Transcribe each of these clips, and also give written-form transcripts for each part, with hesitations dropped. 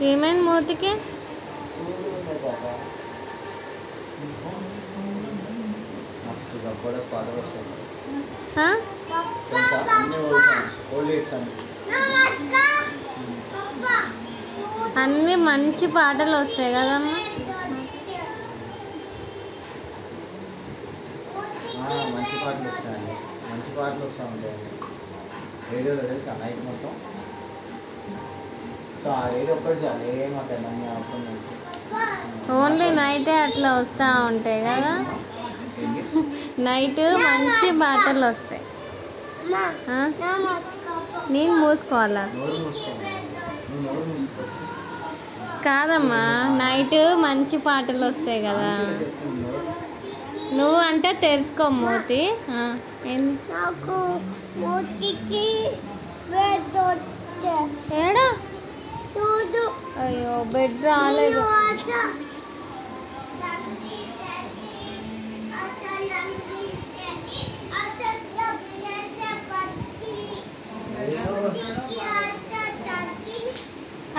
ఏమైంది మూతికి? అన్ని మంచి పాటలు వస్తాయి కదమ్మా. మంచి పాటలు వస్తాయండి, మంచి పాటలు వస్తూ ఉంటాయండి రేడియోలో తెలుసా నైట్ మొత్తం. ఆ రేడియో ఒక్కటి చాలు ఏమాకండి అన్నీ అవసరం. ఓన్లీ నైటే అట్లా వస్తూ ఉంటాయి కదా, నైట్ మంచి పాటలు వస్తాయి. నేను మూసుకోవాలా? కాదమ్మా, నైట్ మంచి పాటలు వస్తాయి కదా. నువ్వు అంటే తెలుసుకో మూతి. ఏడా? అయ్యో బెడ్ రాలేదు.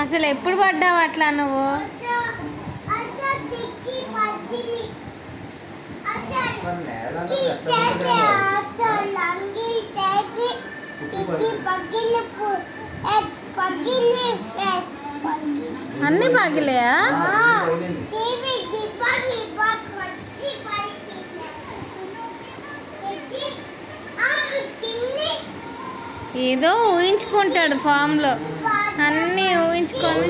అసలు ఎప్పుడు పడ్డావు అట్లా నువ్వు? అన్నీ పగిలేయా? ఏదో ఊహించుకుంటాడు ఫామ్లో, అన్నీ ఊహించుకొని.